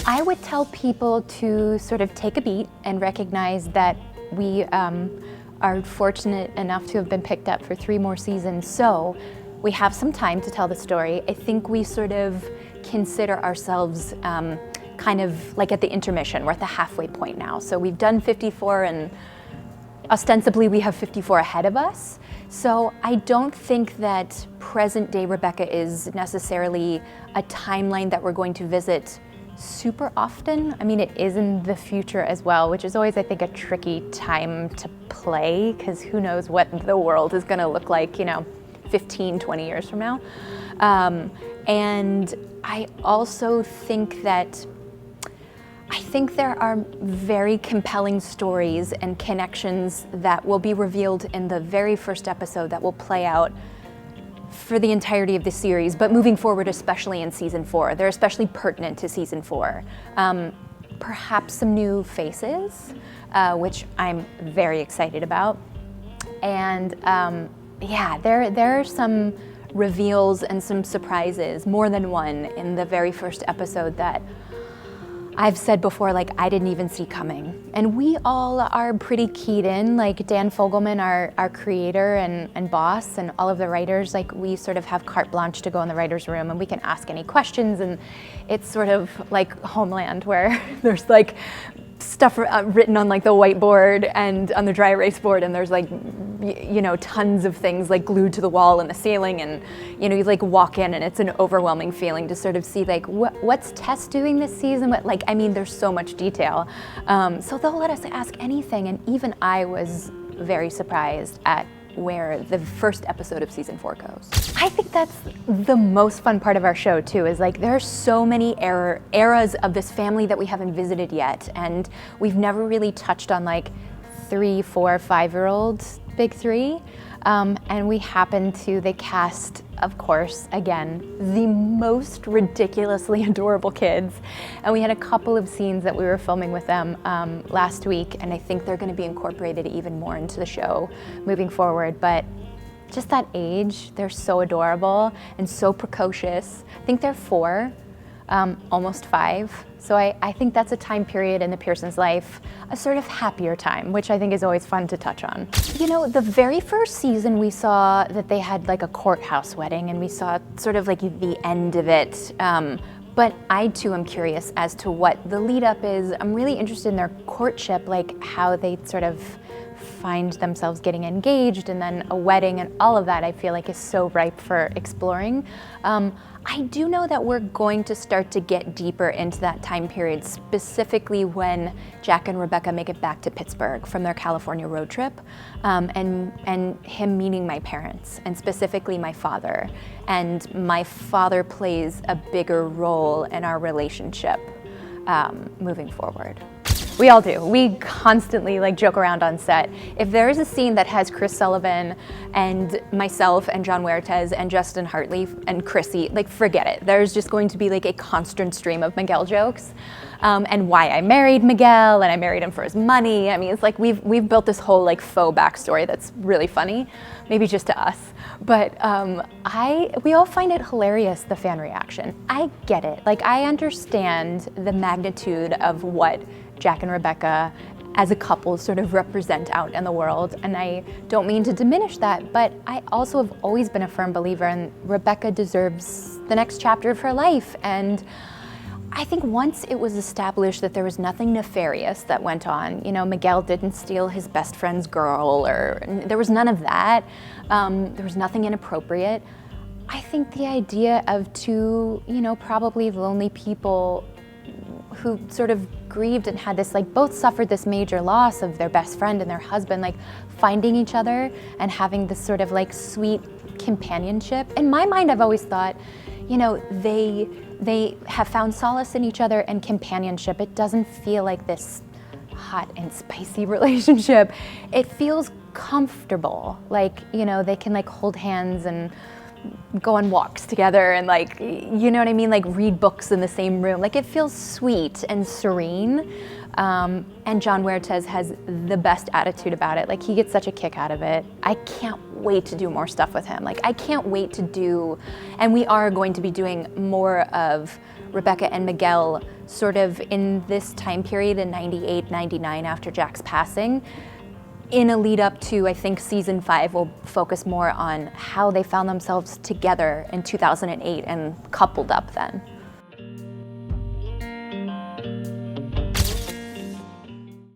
I would tell people to sort of take a beat and recognize that we are fortunate enough to have been picked up for 3 more seasons, so we have some time to tell the story. I think we sort of consider ourselves kind of like at the intermission. We're at the halfway point now. So we've done 54 and ostensibly we have 54 ahead of us. So I don't think that present day Rebecca is necessarily a timeline that we're going to visit super often. I mean, it is in the future as well, which is always, I think, a tricky time to play, because who knows what the world is gonna look like, 15, 20 years from now. And I also think that there are very compelling stories and connections that will be revealed in the very first episode that will play out for the entirety of the series, but moving forward, especially in season 4. They're especially pertinent to season 4. Perhaps some new faces, which I'm very excited about. And yeah, there are some reveals and some surprises, more than one, in the very first episode that I've said before, like, I didn't even see coming. And we all are pretty keyed in, like Dan Fogelman, our creator and boss, and all of the writers, like, we sort of have carte blanche to go in the writer's room and we can ask any questions, and it's sort of like Homeland, where there's like stuff written on like the whiteboard and on the dry erase board, and there's like tons of things like glued to the wall and the ceiling, and you like walk in and it's an overwhelming feeling to sort of see like what's Tess doing this season, there's so much detail, so they'll let us ask anything, and even I was very surprised at where the first episode of season 4 goes. I think that's the most fun part of our show too, is like there are so many eras of this family that we haven't visited yet, and we've never really touched on like 3, 4, 5-year-olds, big 3, and we happen to, they cast, of course, again, the most ridiculously adorable kids, and we had a couple of scenes that we were filming with them last week, and I think they're going to be incorporated even more into the show moving forward. But just that age, they're so adorable and so precocious. I think they're 4, almost 5. So I think that's a time period in the Pearsons' life, a sort of happier time, which I think is always fun to touch on. The very first season we saw that they had like a courthouse wedding, and we saw sort of like the end of it. But I too am curious as to what the lead up is. I'm really interested in their courtship, like how they sort of find themselves getting engaged, and then a wedding, and all of that I feel like is so ripe for exploring. I do know that we're going to start to get deeper into that time period, specifically when Jack and Rebecca make it back to Pittsburgh from their California road trip, and him meeting my parents, and specifically my father. And my father plays a bigger role in our relationship moving forward. We all do. We constantly like joke around on set. If there is a scene that has Chris Sullivan and myself and John Huertas and Justin Hartley and Chrissy, like forget it. There's just going to be like a constant stream of Miguel jokes, and why I married Miguel, and I married him for his money. I mean, it's like we've built this whole like faux backstory that's really funny, maybe just to us. But we all find it hilarious, the fan reaction. I get it. Like, I understand the magnitude of what Jack and Rebecca as a couple sort of represent out in the world, and I don't mean to diminish that, but I also have always been a firm believer in Rebecca deserves the next chapter of her life. And I think once it was established that there was nothing nefarious that went on, Miguel didn't steal his best friend's girl, or there was none of that, there was nothing inappropriate. I think the idea of 2, probably lonely people who sort of grieved and had this, like, both suffered this major loss of their best friend and their husband, like finding each other and having this sort of like sweet companionship. In my mind, I've always thought, they have found solace in each other and companionship. It doesn't feel like this hot and spicy relationship. It feels comfortable, like, they can like hold hands and go on walks together and like, what I mean? Like read books in the same room. Like it feels sweet and serene. And John Huertas has the best attitude about it. Like he gets such a kick out of it. I can't wait to do more stuff with him. Like I can't wait to do, and we are going to be doing more of Rebecca and Miguel sort of in this time period in 98, 99 after Jack's passing. In a lead up to, I think, season 5 will focus more on how they found themselves together in 2008 and coupled up then.